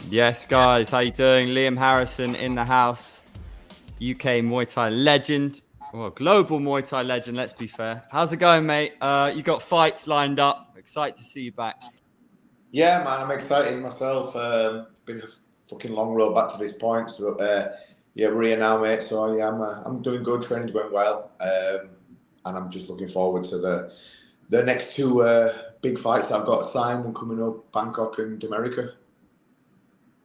Yes, guys, how you doing? Liam Harrison in the house, UK Muay Thai legend, well, global Muay Thai legend. Let's be fair. How's it going, mate? You got fights lined up. Excited to see you back. Yeah, man, I'm excited myself. Been a fucking long road back to this point, but yeah, we're here now, mate. So yeah, I'm doing good. Training's going well, and I'm just looking forward to the next two big fights that I've got signed and coming up, Bangkok and America.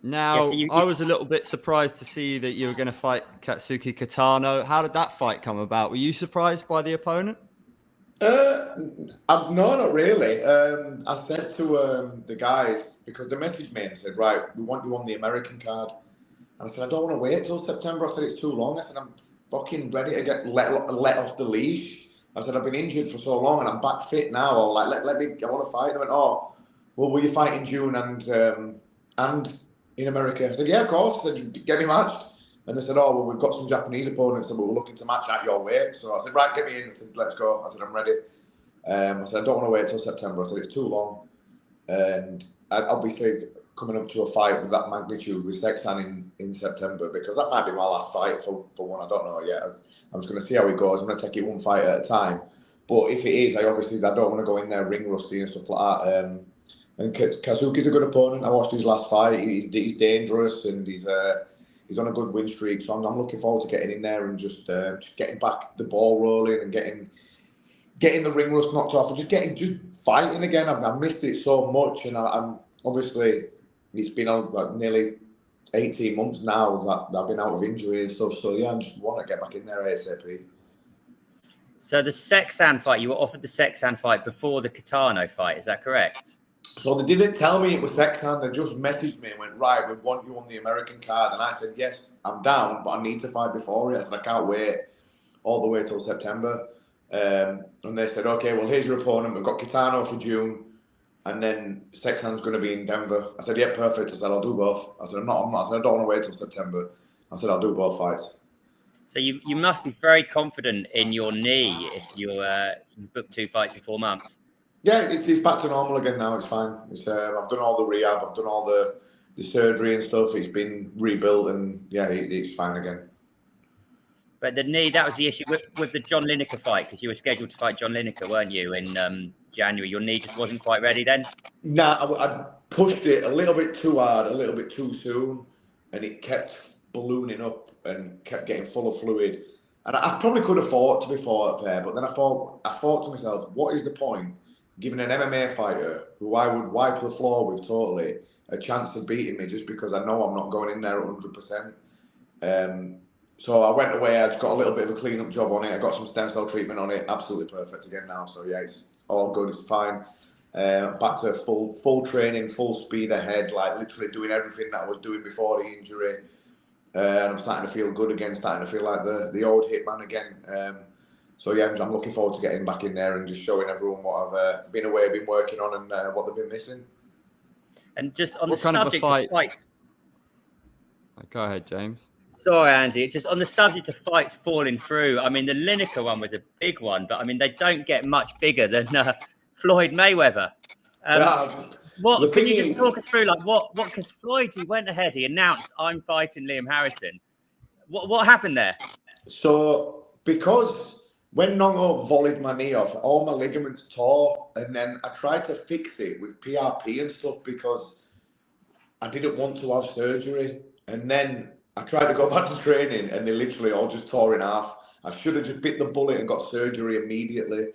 Now, I was a little bit surprised to see that you were going to fight Katsuki Kitano. How did that fight come about? Were you surprised by the opponent? No, not really. I said to the guys, because they messaged me and said, right, we want you on the American card. And I said, I don't want to wait till September. I said, it's too long. I said, I'm fucking ready to get let off the leash. I said, I've been injured for so long and I'm back fit now. Or like, let me, I want to fight. And they went, oh, well, will you fight in June and in America? I said, yeah, of course. I said, get me matched. And they said, oh, well, we've got some Japanese opponents that we're looking to match at your weight. So I said, right, get me in. I said, let's go. I said, I'm ready. I said, I don't want to wait till September. I said, it's too long. And obviously, coming up to a fight with that magnitude with Sexan in September, because that might be my last fight for one. I don't know yet. I'm just going to see how it goes. I'm going to take it one fight at a time. But if it is, I don't want to go in there ring rusty and stuff like that. And Kazuki's a good opponent. I watched his last fight. He's dangerous and he's on a good win streak. So I'm looking forward to getting in there and just getting back the ball rolling and getting the ring rust knocked off and just fighting again. I've missed it so much, and I'm obviously it's been like nearly 18 months now that I've been out of injury and stuff. So yeah, I just want to get back in there ASAP. So the Sexan fight, you were offered the Sexan fight before the Kitano fight, is that correct? So they didn't tell me it was Sexan. They just messaged me and went, right, we want you on the American card. And I said, yes, I'm down, but I need to fight before it. I said, I can't wait all the way till September. And they said, okay, well, here's your opponent. We've got Kitano for June, and then Sexan's going to be in Denver. I said, yeah, perfect. I said, I'll do both. I said, I'm not. I said, I don't want to wait till September. I said, I'll do both fights. So you must be very confident in your knee if you booked 2 fights in 4 months. Yeah, it's back to normal again now. It's fine. I've done all the rehab. I've done all the surgery and stuff. It's been rebuilt, and yeah, it's fine again. But the knee, that was the issue with the John Lineker fight, because you were scheduled to fight John Lineker, weren't you, in January? Your knee just wasn't quite ready then? Nah, I pushed it a little bit too hard, a little bit too soon, and it kept ballooning up and kept getting full of fluid. And I probably could have fought, to be fair, but then I thought to myself, what is the point giving an MMA fighter, who I would wipe the floor with totally, a chance of beating me just because I know I'm not going in there at 100%? So I went away, I just got a little bit of a clean-up job on it. I got some stem cell treatment on it. Absolutely perfect again now. So yeah, it's all good. It's fine. Back to full training, full speed ahead, like literally doing everything that I was doing before the injury. I'm starting to feel good again, starting to feel like the old hitman again. So yeah, I'm looking forward to getting back in there and just showing everyone what I've been working on and what they've been missing. And just on the subject of fights. Go ahead, James. Sorry, Andy. Just on the subject of fights falling through, I mean, the Lineker one was a big one, but I mean, they don't get much bigger than Floyd Mayweather. Can you just talk us through, like, what? Because Floyd, he went ahead, he announced, "I'm fighting Liam Harrison." What happened there? So because when Nongo volleyed my knee off, all my ligaments tore, and then I tried to fix it with PRP and stuff because I didn't want to have surgery, and then I tried to go back to training and they literally all just tore in half. I should have just bit the bullet and got surgery immediately.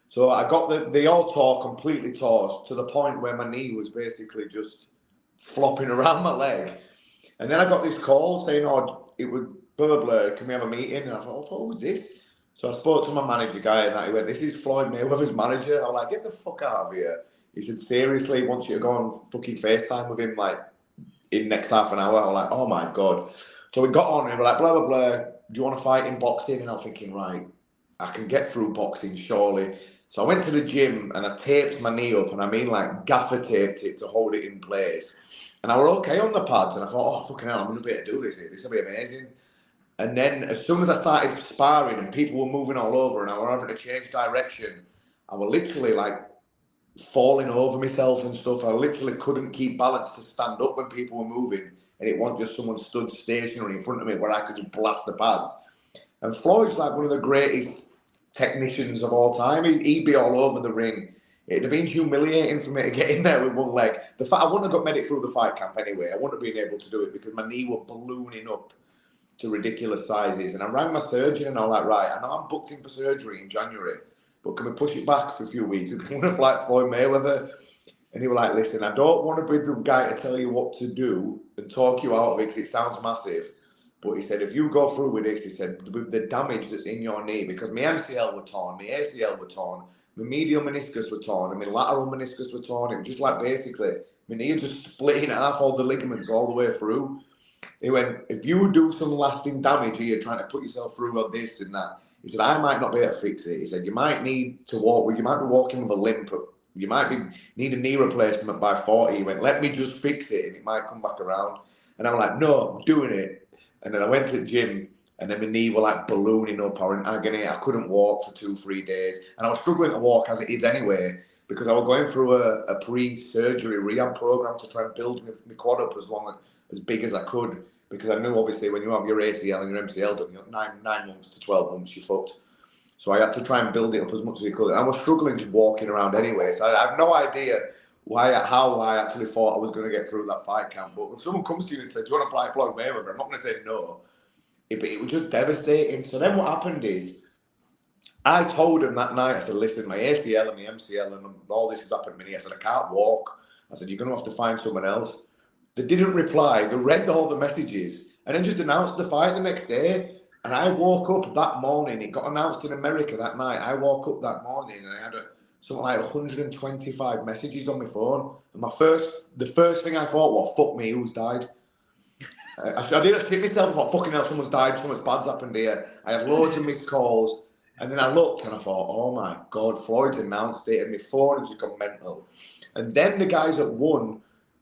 So I got they all completely tore to the point where my knee was basically just flopping around my leg. And then I got this call saying, oh, it would blah, blah, can we have a meeting? And I thought, oh, who's this? So I spoke to my manager guy and he went, this is Floyd Mayweather's manager. I was like, get the fuck out of here. He said, seriously, he wants you to go on fucking FaceTime with him, like, in next half an hour. I was like, oh my God. So we got on and we were like, blah, blah, blah. Do you want to fight in boxing? And I'm thinking, right, I can get through boxing, surely. So I went to the gym and I taped my knee up, and I mean like gaffer taped it to hold it in place. And I was okay on the pads, and I thought, oh, fucking hell, I'm going to be able to do this. This will be amazing. And then as soon as I started sparring and people were moving all over and I was having to change direction, I was literally like falling over myself and stuff. I literally couldn't keep balance to stand up when people were moving, and it wasn't just someone stood stationary in front of me where I could just blast the pads. And Floyd's like one of the greatest technicians of all time. He'd be all over the ring. It'd have been humiliating for me to get in there with one leg. The fact I wouldn't have got made it through the fight camp anyway. I wouldn't have been able to do it because my knee were ballooning up to ridiculous sizes. And I rang my surgeon and I'm like, right, I know I'm booked in for surgery in January, but can we push it back for a few weeks? I want to fight Floyd Mayweather. And he was like, listen, I don't want to be the guy to tell you what to do and talk you out of it because it sounds massive. But he said, if you go through with this, he said, the damage that's in your knee, because my MCL were torn, my ACL were torn, my medial meniscus were torn, and my lateral meniscus were torn. It was just like basically, my knee just split in half, all the ligaments all the way through. He went, if you do some lasting damage here, trying to put yourself through all this and that, he said, I might not be able to fix it. He said, you might need to walk, you might be walking with a limp, you might need a knee replacement by 40. He went, let me just fix it and it might come back around. And I'm like, no, I'm doing it. And then I went to the gym and then my knee were like ballooning up or in agony. I couldn't walk for 2-3 days. And I was struggling to walk as it is anyway, because I was going through a pre-surgery rehab program to try and build my quad up as big as I could. Because I knew obviously when you have your ACL and your MCL done, you're 9 months to 12 months, you're fucked. So I had to try and build it up as much as I could. And I was struggling just walking around anyway. So I have no idea how I actually thought I was going to get through that fight camp. But if someone comes to you and says, do you want to fight Floyd Mayweather? I'm not going to say no. It was just devastating. So then what happened is, I told him that night, I said, listen, my ACL and my MCL and all this has happened to me. I said, I can't walk. I said, you're going to have to find someone else. They didn't reply. They read all the messages and then just announced the fight the next day. And I woke up that morning. It got announced in America that night. I woke up that morning and I had something like 125 messages on my phone. And the first thing I thought was, fuck me, who's died? I did shit myself. I thought, fucking hell, someone's died. Someone's bad's happened here. I had loads of missed calls. And then I looked and I thought, oh my God, Floyd's announced it. And my phone had just gone mental. And then the guys at One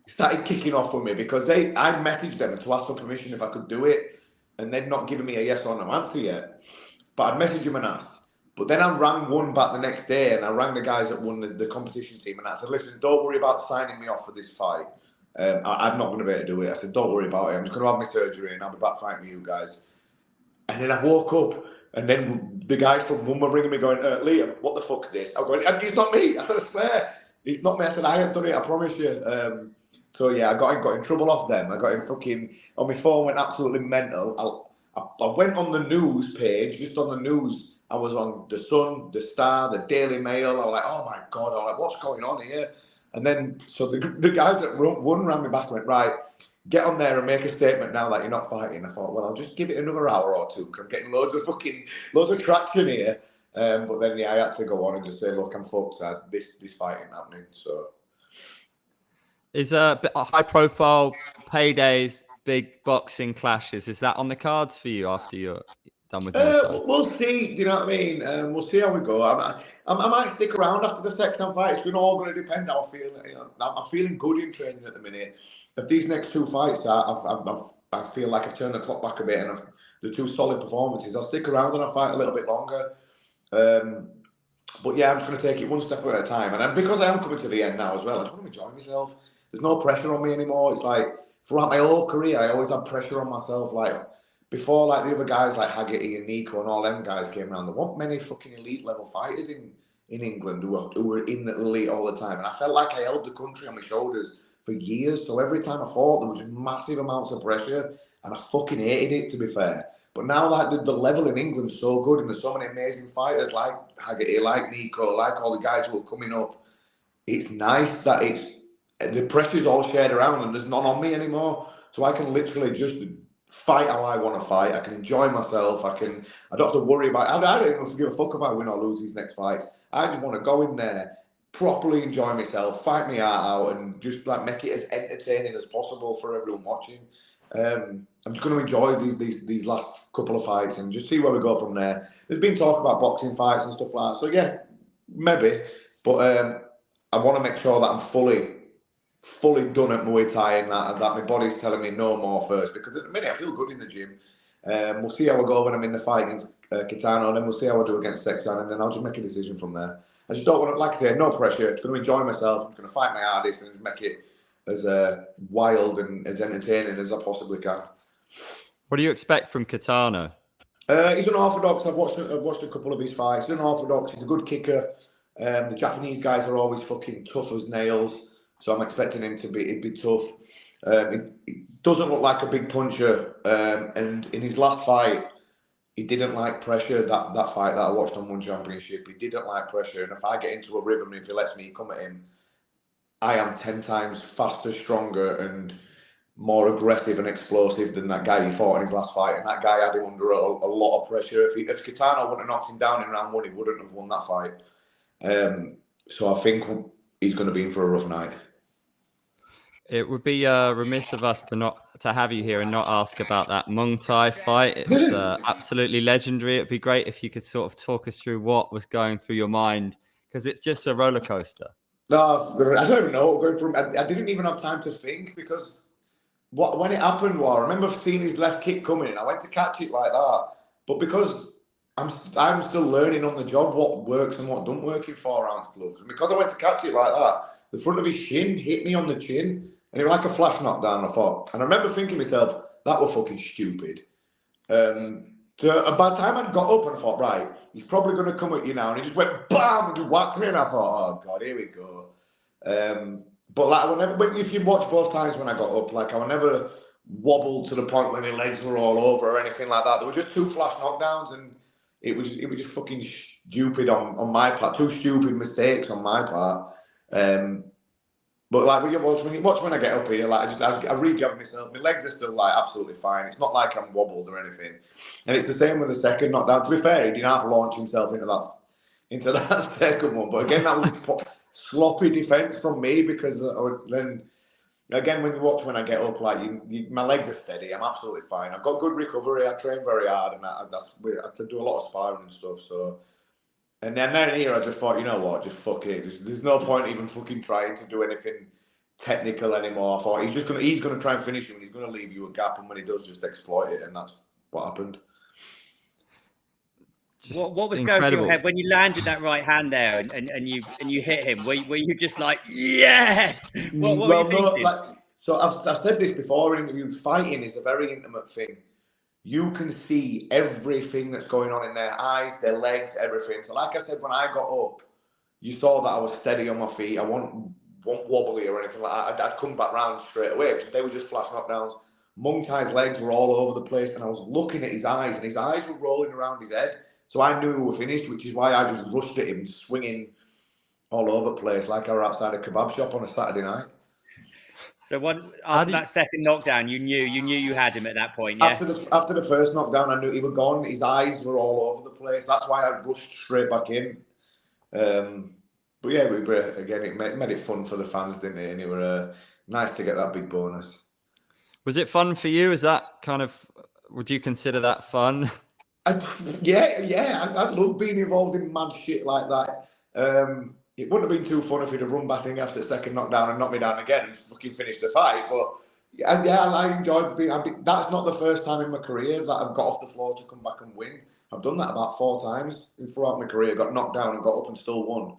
started kicking off with me because I messaged them to ask for permission if I could do it. And they'd not given me a yes or no answer yet. But I'd messaged them and asked. But then I rang One back the next day and I rang the guys at One, the competition team, and I said, listen, don't worry about signing me off for this fight. I'm not going to be able to do it. I said, don't worry about it. I'm just going to have my surgery and I'll be back fighting with you guys. And then I woke up and then the guys from One were ringing me going, Liam, what the fuck is this? I'm going, it's not me. I said, I swear. It's not me. I said, I haven't done it. I promise you. So yeah, I got in trouble off them. I got in fucking, on my phone went absolutely mental. I went on the news page, just on the news. I was on The Sun, The Star, The Daily Mail. I was like, oh my God, I was like, what's going on here? And then, so the guys at One ran me back and went, right, get on there and make a statement now that you're not fighting. I thought, well, I'll just give it another hour or two because I'm getting loads of traction here. But then, yeah, I had to go on and just say, look, I'm fucked. This fight ain't happening. So. Is a high profile paydays, big boxing clashes? Is that on the cards for you after you're done with we'll see. You know what I mean? We'll see how we go. I might stick around after the Sexton fight. It's all going to depend how I feel. You know, I'm feeling good in training at the minute. If these next 2 fights I feel like I've turned the clock back a bit and the 2 solid performances, I'll stick around and I'll fight a little bit longer. But yeah, I'm just going to take it one step at a time. And because I am coming to the end now as well, I just want to enjoy myself. There's no pressure on me anymore. It's like throughout my whole career, I always had pressure on myself. Like before, like the other guys like Haggerty and Nico and all them guys came around. There weren't many fucking elite level fighters in England who were in the elite all the time. And I felt like I held the country on my shoulders for years. So every time I fought, there was massive amounts of pressure. And I fucking hated it, to be fair. But now like the level in England's so good and there's so many amazing fighters like Haggerty, like Nico, like all the guys who are coming up. It's nice that the pressure's all shared around and there's none on me anymore. So I can literally just fight how I want to fight. I can enjoy myself. I don't have to worry about it. I don't even give a fuck if I win or lose these next fights. I just want to go in there, properly enjoy myself, fight my heart out and just like make it as entertaining as possible for everyone watching. I'm just going to enjoy these last couple of fights and just see where we go from there. There's been talk about boxing fights and stuff like that. So yeah, maybe. But I want to make sure that I'm fully done at Muay Thai and that my body's telling me no more first, because at the minute I feel good in the gym. We'll see how I go when I'm in the fight against Kitano, and then we'll see how I do against Sexton, and then I'll just make a decision from there. I just don't want to, like I say, no pressure. I'm just going to enjoy myself. I'm going to fight my hardest and make it as wild and as entertaining as I possibly can. What do you expect from Kitano? He's unorthodox. I've watched a couple of his fights. He's unorthodox. He's a good kicker. The Japanese guys are always fucking tough as nails, so I'm expecting him to be tough. He doesn't look like a big puncher, and in his last fight, he didn't like pressure. That fight that I watched on One Championship, he didn't like pressure. And if I get into a rhythm, and if he lets me come at him, I am 10 times faster, stronger, and more aggressive and explosive than that guy he fought in his last fight. And that guy had him under a lot of pressure. If Kitano wouldn't have knocked him down in round 1, he wouldn't have won that fight. So I think he's going to be in for a rough night. It would be remiss of us to have you here and not ask about that Muay Thai fight. It's absolutely legendary. It'd be great if you could sort of talk us through what was going through your mind, because it's just a roller coaster. No, I don't know. Going from, I didn't even have time to think, because when it happened, I remember seeing his left kick coming, and I went to catch it like that. But because I'm still learning on the job what works and what doesn't work in 4-ounce gloves, and because I went to catch it like that, the front of his shin hit me on the chin, and it was like a flash knockdown. I thought, and I remember thinking to myself, that was fucking stupid. So by the time I got up, and I thought, right, he's probably going to come at you now, and he just went bam and just whacked me, and I thought, oh god, here we go. But like, if you watch both times when I got up, like I would never wobble to the point where my legs were all over or anything like that. There were just 2 flash knockdowns, and it was just fucking stupid on my part. 2 stupid mistakes on my part. But like when you watch when I get up here, like I re-gather myself. My legs are still like absolutely fine. It's not like I'm wobbled or anything. And it's the same with the second knockdown. To be fair, he didn't have to launch himself into that second one. But again, that was sloppy defense from me, because then again, when you watch when I get up, like my legs are steady. I'm absolutely fine. I've got good recovery. I train very hard, and I have to do a lot of sparring and stuff. So. And then here, I just thought, you know what, just fuck it. There's no point even fucking trying to do anything technical anymore. I thought he's gonna try and finish you, and he's gonna leave you a gap, and when he does, just exploit it, and that's what happened. What was going through your head when you landed that right hand there and you hit him? Were you just like, yes? What were you thinking? So I've said this before in interviews. Fighting is a very intimate thing. You can see everything that's going on in their eyes, their legs, everything. So like I said, when I got up, you saw that I was steady on my feet. I wasn't wobbly or anything like that. I'd come back round straight away. They were just flash knockdowns. Muay Thai's legs were all over the place, and I was looking at his eyes, and his eyes were rolling around his head. So I knew we were finished, which is why I just rushed at him, swinging all over the place like I were outside a kebab shop on a Saturday night. So after that second knockdown, you knew you had him at that point, yeah? After the first knockdown, I knew he was gone. His eyes were all over the place. That's why I rushed straight back in. But yeah, it made it fun for the fans, didn't it? And it was nice to get that big bonus. Was it fun for you? Is that kind of, would you consider that fun? Yeah. I love being involved in mad shit like that. It wouldn't have been too fun if he'd have run back in after the second knockdown and knocked me down again and fucking finished the fight. But yeah, I enjoyed being. That's not the first time in my career that I've got off the floor to come back and win. I've done that about 4 times throughout my career. Got knocked down and got up and still won.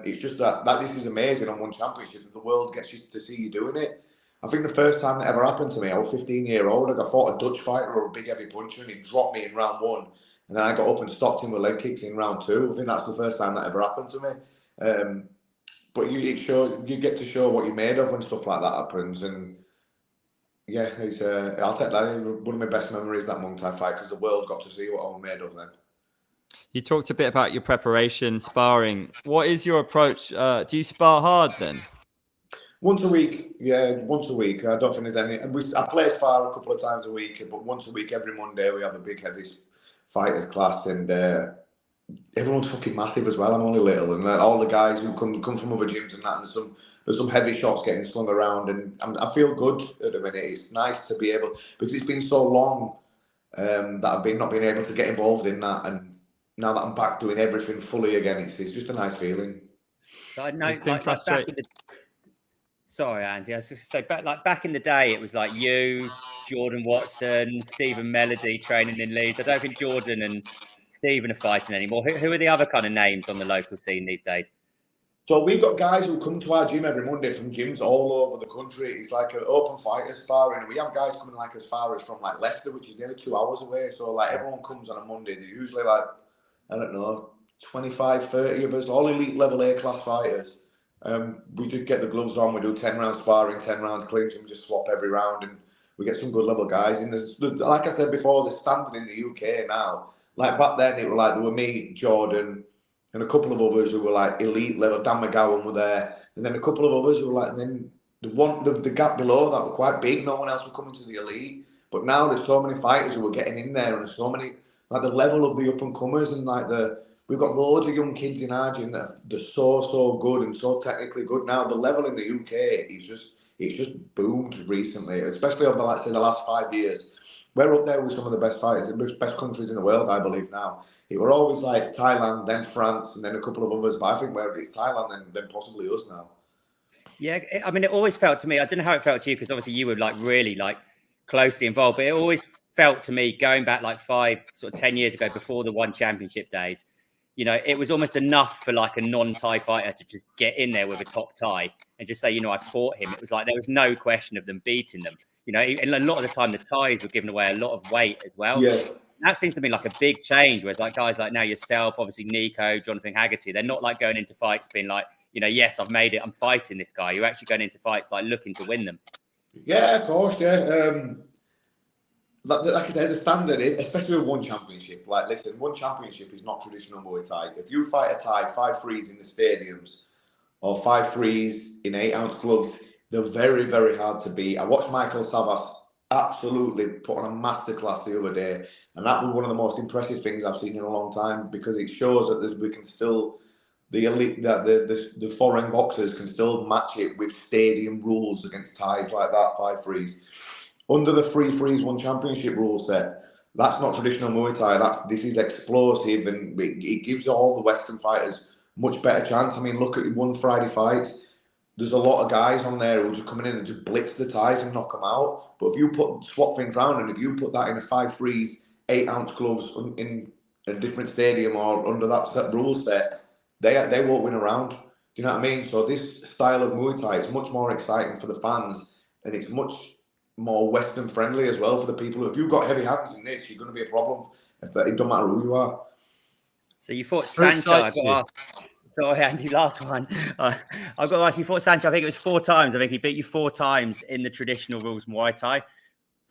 It's just that this is amazing on One Championship. The world gets you to see you doing it. I think the first time that ever happened to me, I was 15-year-old. I fought a Dutch fighter or a big heavy puncher, and he dropped me in round 1. And then I got up and stopped him with leg kicks in round 2. I think that's the first time that ever happened to me. But you get to show what you're made of when stuff like that happens. And yeah, I'll take that. One of my best memories, that Muay Thai fight, because the world got to see what I was made of then. You talked a bit about your preparation, sparring. What is your approach? Do you spar hard then? Once a week, yeah, once a week. I don't think there's any. I play spar a couple of times a week, but once a week, every Monday, we have a big heavy fighters class, and everyone's fucking massive as well. I'm only little, and all the guys who come from other gyms and that, and there's some heavy shots getting slung around, and I feel good at the minute. It's nice to be able, because it's been so long that I've not been able to get involved in that, and now that I'm back doing everything fully again, it's just a nice feeling. So I know, like back in the. Sorry, Andy. I was just going to say, back in the day, it was like you, Jordan Watson, Stephen Melody training in Leeds. I don't think Jordan and Stephen are fighting anymore. Who are the other kind of names on the local scene these days? So we've got guys who come to our gym every Monday from gyms all over the country. It's like an open fighter sparring. We have guys coming like as far as from like Leicester, which is nearly 2 hours away. So like everyone comes on a Monday. There's usually like, I don't know, 25, 30 of us, all elite level A-class fighters. We just get the gloves on. We do 10 rounds sparring, 10 rounds clinch, and we just swap every round. And we get some good level guys in. There's, like I said before, the standard in the UK now. Like back then, it was like there were me, Jordan, and a couple of others who were like elite level. Dan McGowan were there, and then a couple of others who were like. And then the gap below that were quite big. No one else was coming to the elite. But now there's so many fighters who are getting in there, and so many like the level of the up and comers, and like we've got loads of young kids in our gym that they're so good and so technically good now. The level in the UK is just boomed recently, especially over the last 5 years. We're up there with some of the best fighters, the best countries in the world, I believe now. It were always like Thailand, then France, and then a couple of others. But I think where it's Thailand and then possibly us now. Yeah, I mean, it always felt to me. I don't know how it felt to you because obviously you were like really like closely involved. But it always felt to me going back like 10 years ago before the One Championship days. You know, it was almost enough for like a non-Thai fighter to just get in there with a top Thai and just say, you know, I fought him. It was like there was no question of them beating them. You know, and a lot of the time the Thais were giving away a lot of weight as well. Yeah. That seems to be like a big change. Whereas like guys like now yourself, obviously Nico, Jonathan Haggerty, they're not like going into fights being like, you know, yes, I've made it. I'm fighting this guy. You're actually going into fights like looking to win them. Yeah, of course. Yeah. Like I said, the standard, especially with One Championship. Like, listen, One Championship is not traditional Muay Thai. If you fight a Thai 5-3s in the stadiums or 5-3s in 8-ounce gloves, they're very, very hard to beat. I watched Michael Savas absolutely put on a masterclass the other day, and that was one of the most impressive things I've seen in a long time because it shows that we can still, the elite, that the foreign boxers can still match it with stadium rules against Thais like that 5-3s. Under the 3-3s One Championship rule set, that's not traditional Muay Thai. This is explosive, and it gives all the Western fighters much better chance. I mean, look at One Friday fights. There's a lot of guys on there who are just coming in and just blitz the Thais and knock them out. But if you swap things round, and if you put that in a 5-3s, 8-ounce gloves in a different stadium or under that set rule set, they won't win a round. Do you know what I mean? So this style of Muay Thai is much more exciting for the fans, and it's much more Western friendly as well for the people. If you've got heavy hands in this, you're going to be a problem. It doesn't matter who you are. So you fought Sancho. I've got to ask. Sorry, Andy, last one. I've got to ask, you fought Sancho, I think it was 4 times. I think he beat you 4 times in the traditional rules Muay Thai.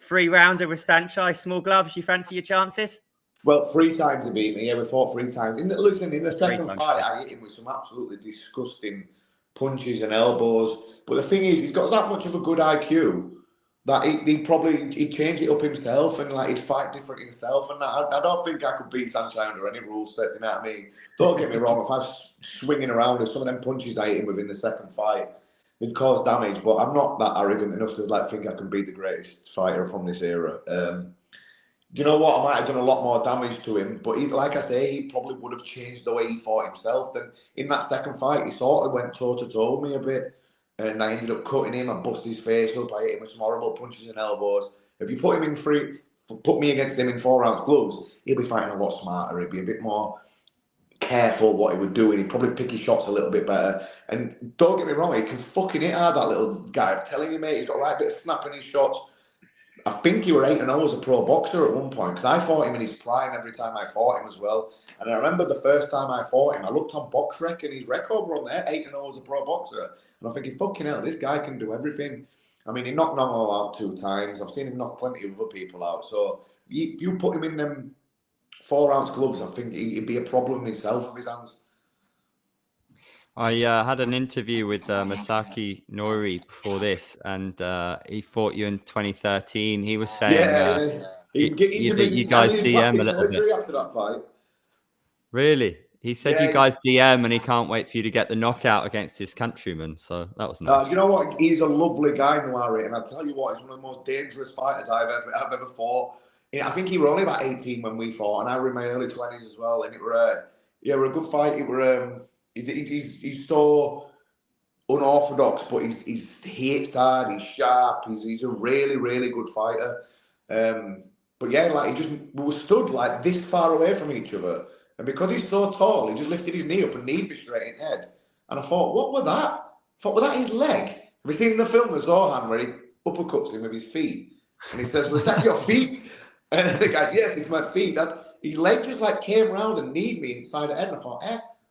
3-rounder with Sancho, small gloves. You fancy your chances? Well, 3 times he beat me. Yeah, we fought 3 times. In the second fight, I hit him with some absolutely disgusting punches and elbows. But the thing is, he's got that much of a good IQ that he'd change it up himself and like he'd fight different himself. And I don't think I could beat Sancho under any rule set. You know what I mean? Don't get me wrong. If I was swinging around with some of them punches I hit him with in the second fight, it'd cause damage. But I'm not that arrogant enough to like think I can beat the greatest fighter from this era. You know what? I might have done a lot more damage to him, but like I say, he probably would have changed the way he fought himself. Then in that second fight, he sort of went toe to toe with me a bit. And I ended up cutting him. I busted his face up. I hit him with some horrible punches and elbows. If you put him in put me against him in 4-ounce gloves, he'll be fighting a lot smarter. He'd be a bit more careful what he would do, and he'd probably pick his shots a little bit better. And don't get me wrong, he can fucking hit hard, that little guy. I'm telling you, mate, he's got a right bit of snap in his shots. I think he were 8-0 as a pro boxer at one point, because I fought him in his prime every time I fought him as well. And I remember the first time I fought him, I looked on BoxRec and his record were on there, 8-0 as a pro boxer. And I'm thinking, fucking hell, this guy can do everything. I mean, he knocked Nongo out 2 times. I've seen him knock plenty of other people out. So if you put him in them 4-ounce gloves, I think he'd be a problem himself with his hands. I had an interview with Masaki Nori before this, and he fought you in 2013. He was saying you guys DM a little bit. After that fight. Really? He said you guys DM and he can't wait for you to get the knockout against his countryman. So that was nice. You know what? He's a lovely guy, Noiri, and I tell you what, he's one of the most dangerous fighters I've ever fought. I think he was only about 18 when we fought, and I were in my early 20s as well. And it were a good fight. It were he's so unorthodox, but he hits hard. He's sharp. He's a really, really good fighter. But yeah, like we were stood like this far away from each other. And because he's so tall, he just lifted his knee up and kneed me straight in the head. And I thought, what was that? I thought, was that his leg? Have you seen the film The Zohan where he uppercuts him with his feet? And he says, was that your feet? And the guy, yes, it's my feet. His leg just like came round and kneed me inside the head. And I thought,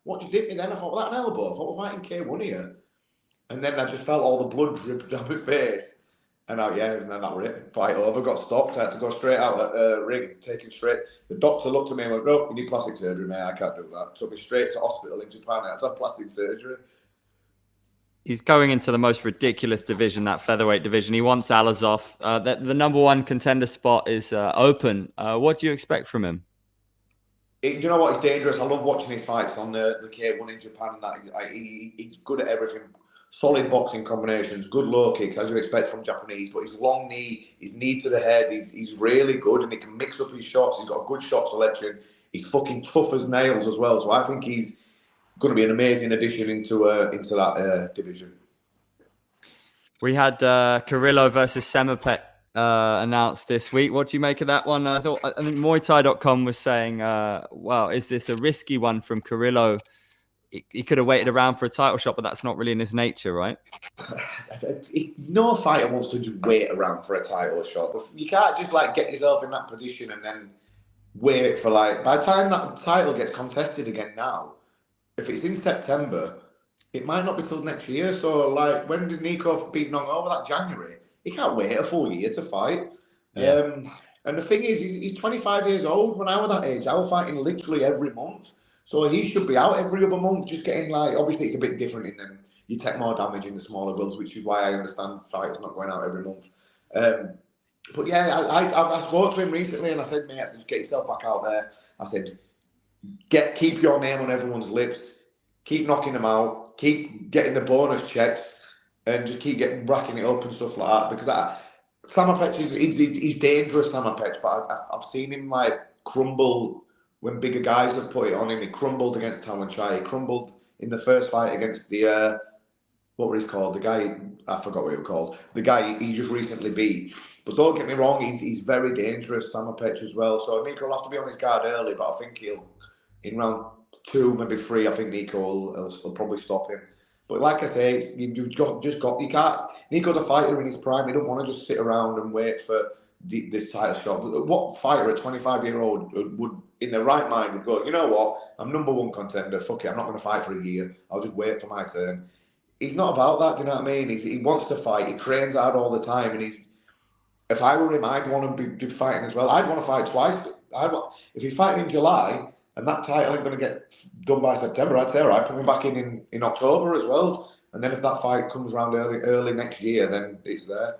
what just hit me then? I thought, was that an elbow? I thought, we're fighting K1 here. And then I just felt all the blood drip down my face. And and then that was it. Fight over, got stopped. I had to go straight out at the ring, taken straight. The doctor looked at me and went, no, you need plastic surgery, mate. I can't do that. Took me straight to hospital in Japan. I had to have plastic surgery. He's going into the most ridiculous division, that featherweight division. He wants Alazov. The number one contender spot is open. What do you expect from him? You know what? He's dangerous. I love watching his fights on the K1 in Japan. And that he's good at everything. Solid boxing combinations, good low kicks, as you expect from Japanese. But his long knee, his knee to the head, he's really good, and he can mix up his shots. He's got a good shot selection. He's fucking tough as nails as well. So I think he's going to be an amazing addition into that division. We had Carrillo versus Semapet announced this week. What do you make of that one? I think MuayThai.com was saying, well, is this a risky one from Carrillo? He could have waited around for a title shot, but that's not really in his nature, right? No fighter wants to just wait around for a title shot. You can't just like get yourself in that position and then wait for like, by the time that title gets contested again now, if it's in September, it might not be till next year. So like, when did Nico beat Nong over that January? He can't wait a full year to fight. Yeah. And the thing is, he's 25 years old. When I was that age, I was fighting literally every month. So he should be out every other month, just getting like, obviously it's a bit different in them. You take more damage in the smaller gloves, which is why I understand fighters not going out every month. But yeah, I spoke to him recently and I said, mate, just get yourself back out there. I said, keep your name on everyone's lips, keep knocking them out, keep getting the bonus checks, and just keep racking it up and stuff like that. Because Samapech he's dangerous, Samapech, but I've seen him like crumble. When bigger guys have put it on him, he crumbled against Tawan Chai. He crumbled in the first fight against the, what was he called? The guy, I forgot what he was called. The guy he just recently beat. But don't get me wrong, he's very dangerous, Samapech as well. So Nico will have to be on his guard early, but I think in round 2, maybe 3, I think Nico will probably stop him. But like I say, you can't, Nico's a fighter in his prime. He don't want to just sit around and wait for the title shot. But what fighter at 25-year-old would, in their right mind, would go, you know what, I'm number one contender, fuck it, I'm not going to fight for a year, I'll just wait for my turn. He's not about that, do you know what I mean? He wants to fight, he trains hard all the time, and if I were him, I'd want to be fighting as well. I'd want to fight twice. If he's fighting in July, and that title ain't going to get done by September, I'd say, all right, put me back in October as well. And then if that fight comes around early next year, then it's there.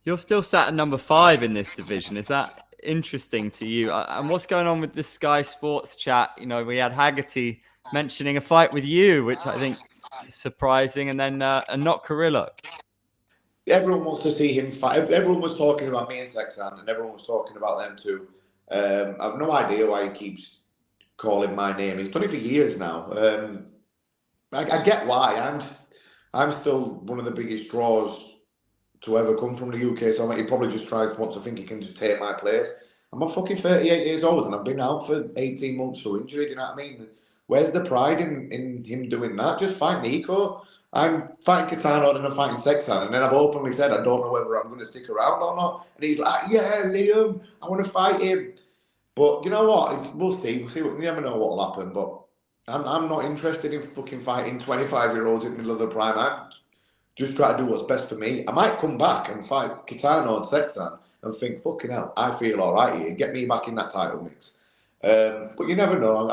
You're still sat at number 5 in this division. Is that interesting to you? And what's going on with this Sky Sports chat? You know, we had Haggerty mentioning a fight with you, which I think is surprising, and then not Carrillo. Everyone wants to see him fight. Everyone was talking about me and Sexan, and everyone was talking about them too. I've no idea why he keeps calling my name. He's done it for years now. I get why. I'm still one of the biggest draws to ever come from the UK, so he probably just wants to think he can just take my place. I'm a fucking 38 years old and I've been out for 18 months for injury, do you know what I mean? Where's the pride in him doing that? Just fight Nico. I'm fighting Kitano and I'm fighting Sexan, and then I've openly said I don't know whether I'm going to stick around or not. And he's like, yeah, Liam, I want to fight him. But you know what? We'll see. You never know what will happen, but I'm not interested in fucking fighting 25-year-olds in the middle of the prime. I'm just try to do what's best for me. I might come back and fight Kitano and Sexan and think, fucking hell, I feel all right here. Get me back in that title mix. But you never know.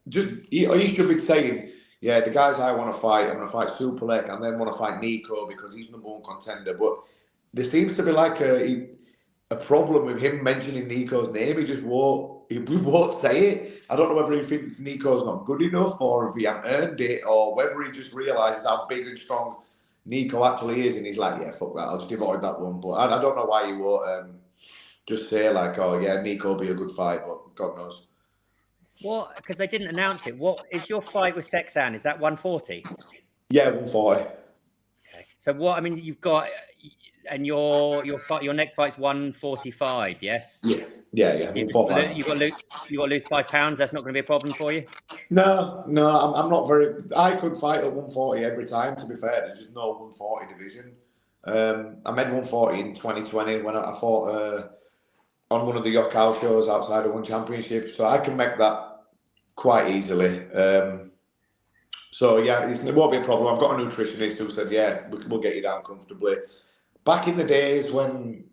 You should be saying, yeah, the guys I want to fight, I'm going to fight Superlek and then want to fight Nico because he's number one contender. But there seems to be like a problem with him mentioning Nico's name. He won't say it. I don't know whether he thinks Nico's not good enough or if he hasn't earned it or whether he just realises how big and strong Nico actually is, and he's like, yeah, fuck that, I'll just avoid that one. But I don't know why you won't just say like, oh yeah, Nico will be a good fight, but God knows. What? Because they didn't announce it. What is your fight with Sexan? Is that 140? Yeah, 140. Okay. So what? I mean, you've got And your next fight's 145, yes? Yeah. So you got to lose 5 pounds. That's not going to be a problem for you. No, I'm not very. I could fight at 140 every time. To be fair, there's just no 140 division. I made 140 in 2020 when I fought on one of the Yokkao shows outside of One Championship, so I can make that quite easily. So yeah, it won't be a problem. I've got a nutritionist who said, yeah, we'll get you down comfortably. Back in the days when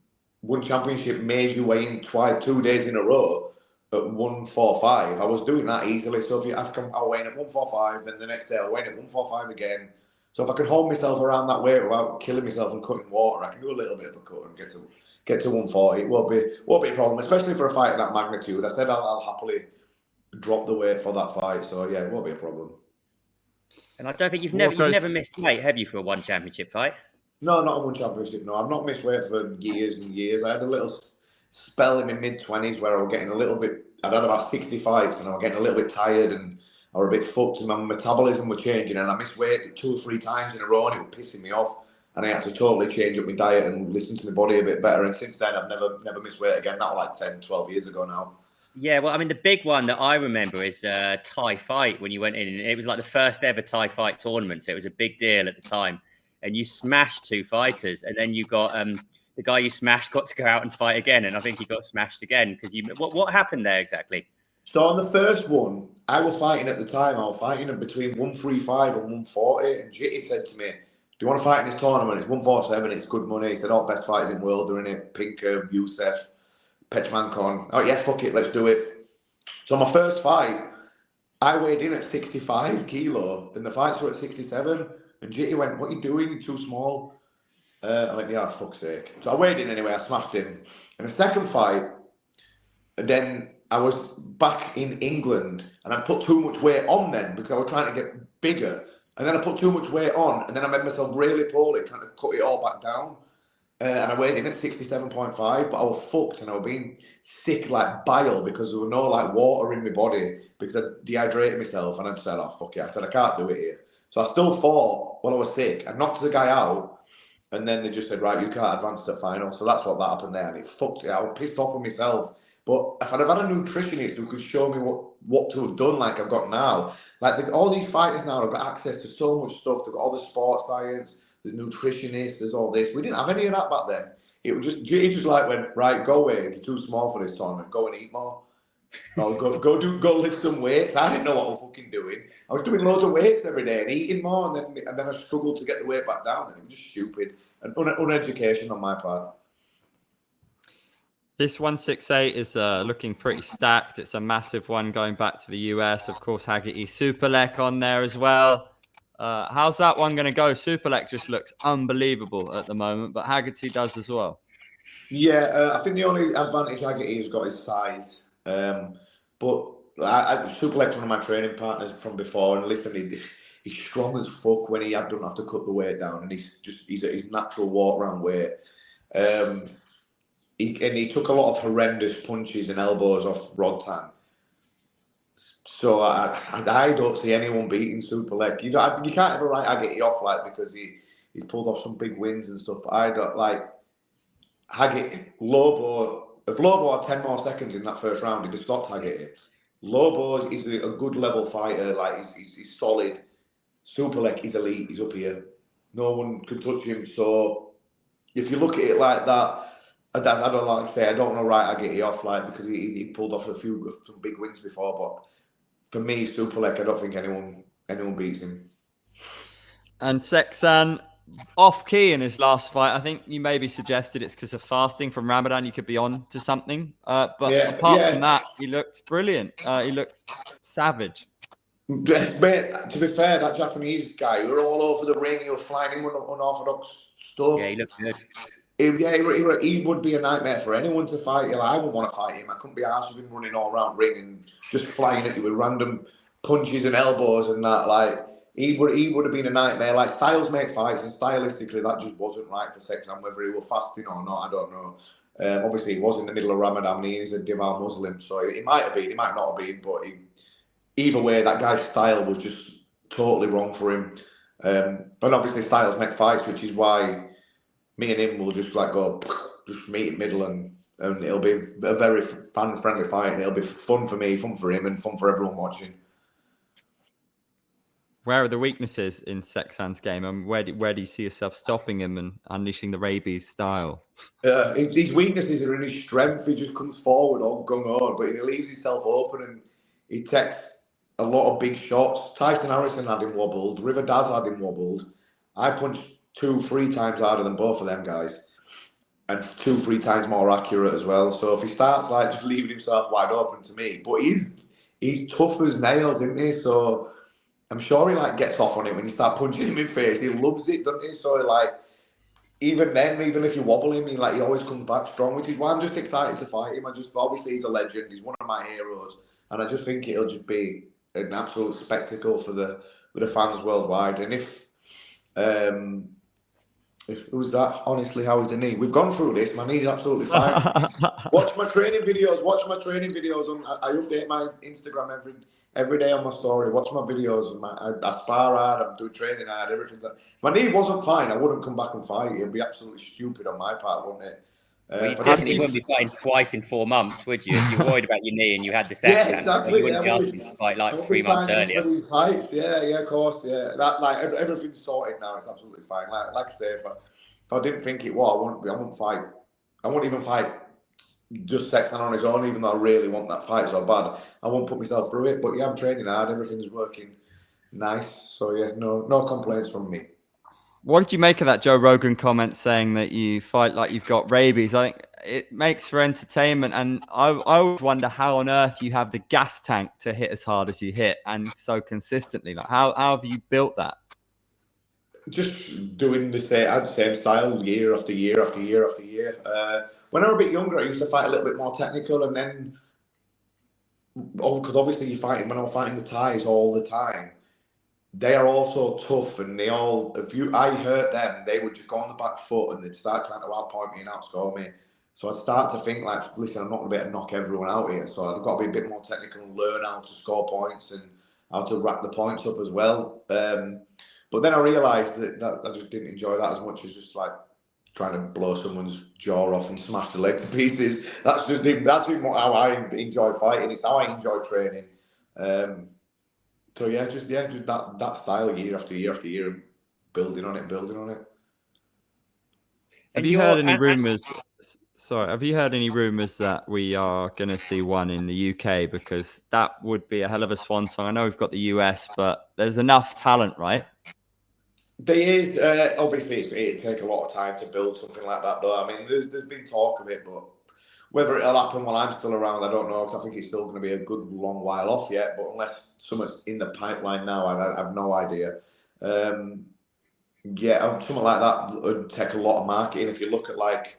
One Championship made you weigh in 2 days in a row at 145, I was doing that easily. So if I'll weigh in at 145, then the next day I'll weigh in at 145 again. So if I can hold myself around that weight without killing myself and cutting water, I can do a little bit of a cut and get to 140. It won't be a problem, especially for a fight of that magnitude. I said I'll happily drop the weight for that fight. So yeah, it won't be a problem. And I don't think you've never missed weight, have you, for a One Championship fight? No, not a One Championship. No, I've not missed weight for years and years. I had a little spell in my mid-20s where I was getting a little bit. I'd had about 60 fights and I was getting a little bit tired and I was a bit fucked and my metabolism was changing and I missed weight 2 or 3 times in a row and it was pissing me off. And I had to totally change up my diet and listen to my body a bit better. And since then, I've never missed weight again. That was like 10, 12 years ago now. Yeah, well, I mean, the big one that I remember is Thai fight when you went in. It was like the first ever Thai fight tournament. So it was a big deal at the time. And you smashed 2 fighters. And then you got the guy you smashed got to go out and fight again. And I think he got smashed again. Because what happened there exactly? So on the first one, I was fighting at the time. I was fighting between 135 and 140. And Jitty said to me, do you want to fight in this tournament? It's 147. It's good money. He said, all best fighters in the world are in it. Pinker, Youssef, Pechmankon. Oh, yeah, fuck it. Let's do it. So my first fight, I weighed in at 65 kilo and the fights were at 67. And Jitty went, what are you doing? You're too small. I went, yeah, fuck's sake. So I weighed in anyway. I smashed him. And the second fight, and then I was back in England and I put too much weight on then because I was trying to get bigger. And then I put too much weight on and then I made myself really poorly trying to cut it all back down. And I weighed in at 67.5, but I was fucked and I was being sick like bile because there was no like water in my body because I dehydrated myself. And I said, oh, fuck it. I said, I can't do it here. So I still fought while I was sick. I knocked the guy out and then they just said, right, you can't advance to the final. So that's what that happened there. And it fucked it. I was pissed off with myself. But if I'd have had a nutritionist who could show me what to have done like I've got now, like all these fighters now have got access to so much stuff. They've got all the sports science, there's nutritionists, there's all this. We didn't have any of that back then. It was just, he just like went, right, go away. You're too small for this tournament. Go and eat more. Or go lift some weights. I didn't know what I was fucking doing. I was doing loads of weights every day and eating more, and then I struggled to get the weight back down. And it was just stupid and uneducation on my part. This 168 is looking pretty stacked. It's a massive one going back to the US. Of course, Haggerty Superlek on there as well. How's that one going to go? Superlek just looks unbelievable at the moment, but Haggerty does as well. Yeah, I think the only advantage Haggerty has got is size. But Superlek's one of my training partners from before, and listen, he's strong as fuck when he doesn't have to cut the weight down, and he's at his natural walk around weight. He took a lot of horrendous punches and elbows off Rodtan. So I don't see anyone beating Superlek. You can't ever write Haggerty off like because he's pulled off some big wins and stuff. But I don't like Haggerty. Lobo. If Lobo had 10 more seconds in that first round, he'd have stopped Haggerty. Lobo is a good level fighter. Like he's solid. Superlek is elite. He's up here. No one can touch him. So if you look at it like that. I don't like to say I don't want to write Haggerty off like because he pulled off some big wins before, but for me, Superlek, I don't think anyone beats him. And Seksan off key in his last fight. I think you maybe suggested it's because of fasting from Ramadan. You could be on to something, but apart from that, he looked brilliant. He looked savage. But to be fair, that Japanese guy, we were all over the ring. He was flying in with unorthodox stuff. Yeah, he looked good. He would be a nightmare for anyone to fight. I wouldn't want to fight him. I couldn't be arsed with him running all around ring and just flying at you with random punches and elbows and that. Like he would have been a nightmare. Like Styles make fights, and stylistically that just wasn't right for Seksan. Whether he was fasting or not, I don't know. Obviously, he was in the middle of Ramadan. He is a devout Muslim, so he might have been, he might not have been. But either way, that guy's style was just totally wrong for him. And obviously, Styles make fights, which is why me and him will just like go, just meet in middle, and it'll be a very fan-friendly fight, and it'll be fun for me, fun for him, and fun for everyone watching. Where are the weaknesses in Sexan's game, and where do you see yourself stopping him and unleashing the rabies style? His weaknesses are in his strength. He just comes forward all gung-ho, but he leaves himself open, and he takes a lot of big shots. Tyson Harrison had him wobbled. River Daz had him wobbled. I punched 2-3 times harder than both of them guys, and 2-3 times more accurate as well. So if he starts like just leaving himself wide open to me, but he's tough as nails, isn't he? So I'm sure he like gets off on it when you start punching him in face. He loves it, doesn't he? So like, even then, even if you wobble him, he always comes back strong, which is why I'm just excited to fight him. Obviously he's a legend. He's one of my heroes, and I just think it'll just be an absolute spectacle for the fans worldwide. And if who's that? Honestly, how is the knee? We've gone through this. My knee's absolutely fine. Watch my training videos. I update my Instagram every day on my story. Watch my videos. I spar hard. I'm doing training hard. Everything's like, if my knee wasn't fine, I wouldn't come back and fight. It'd be absolutely stupid on my part, wouldn't it? Well, you definitely wouldn't be fighting twice in 4 months, would you? If you're worried about your knee and you had the sex, yeah, exactly. You wouldn't be asking to fight like 3 months earlier. For these fights. Yeah, of course. Yeah, everything's sorted now. It's absolutely fine. Like I say, if I didn't think it was, I wouldn't fight. I wouldn't even fight just Sexan on his own, even though I really want that fight so bad. I won't put myself through it. But yeah, I'm training hard. Everything's working nice. So yeah, no complaints from me. What did you make of that Joe Rogan comment saying that you fight like you've got rabies? I think it makes for entertainment, and I always wonder how on earth you have the gas tank to hit as hard as you hit and so consistently. Like, how have you built that? Just doing the same style year after year after year after year. When I was a bit younger, I used to fight a little bit more technical, and then because obviously you're fighting, when I'm fighting the Thais all the time, they are also tough, and I hurt them, they would just go on the back foot and they'd start trying to outpoint me and outscore me. So I'd start to think like, listen, I'm not going to be able to knock everyone out here. So I've got to be a bit more technical and learn how to score points and how to rack the points up as well. But then I realised that I just didn't enjoy that as much as just like trying to blow someone's jaw off and smash the leg to pieces. That's how I enjoy fighting. It's how I enjoy training. So yeah, just that style year after year after year, and building on it. Have you heard any rumours? Sorry, have you heard any rumours that we are going to see one in the UK? Because that would be a hell of a swan song. I know we've got the US, but there's enough talent, right? There is. Obviously, it'd take a lot of time to build something like that, though. I mean, there's been talk of it, but whether it'll happen while I'm still around, I don't know, because I think it's still going to be a good long while off yet. But unless something's in the pipeline now, I have no idea. Yeah, something like that would take a lot of marketing. If you look at like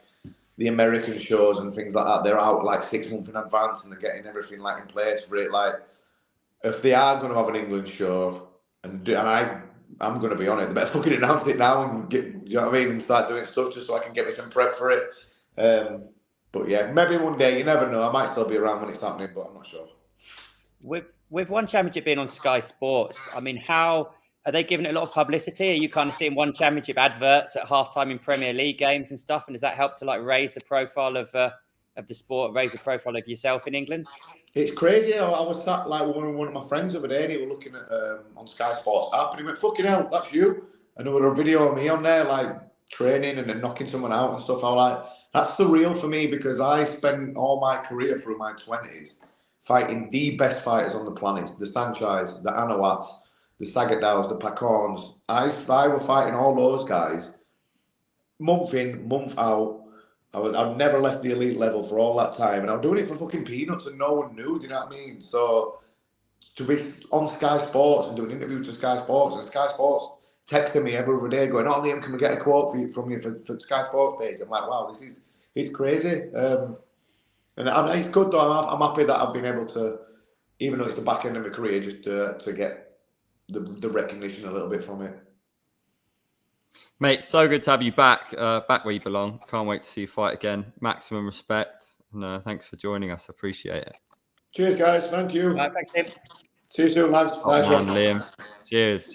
the American shows and things like that, they're out like 6 months in advance and they're getting everything like in place for it. Like, if they are going to have an England show, and I'm going to be on it, they better fucking announce it now and get, you know what I mean, and start doing stuff just so I can get me some prep for it. But yeah, maybe one day, you never know. I might still be around when it's happening, but I'm not sure. With one championship being on Sky Sports, I mean, how are they giving it a lot of publicity? Are you kind of seeing one championship adverts at halftime in Premier League games and stuff? And does that help to like raise the profile of the sport, raise the profile of yourself in England? It's crazy. I was sat like with one of my friends the other day, and he was looking at on Sky Sports app, and he went, "Fucking hell, that's you!" And there was a video of me on there, like training and then knocking someone out and stuff. I was like, that's surreal for me, because I spent all my career through my 20s fighting the best fighters on the planet: the Sanchez, the Anawats, the Sagatdows, the Pacons. I was fighting all those guys month in, month out. I've never left the elite level for all that time, and I'm doing it for fucking peanuts, and no one knew. Do you know what I mean? So to be on Sky Sports and doing interviews to Sky Sports, and Sky Sports texting me every day going, "Oh, Liam, can we get a quote from you for Sky Sports page?" I'm like, wow, it's crazy. And it's good though. I'm happy that I've been able to, even though it's the back end of my career, just to get the recognition a little bit from it. Mate, so good to have you back where you belong. Can't wait to see you fight again. Maximum respect. And thanks for joining us. Appreciate it. Cheers, guys. Thank you. Thanks, Tim. See you soon, lads. Nice one, Liam. Cheers.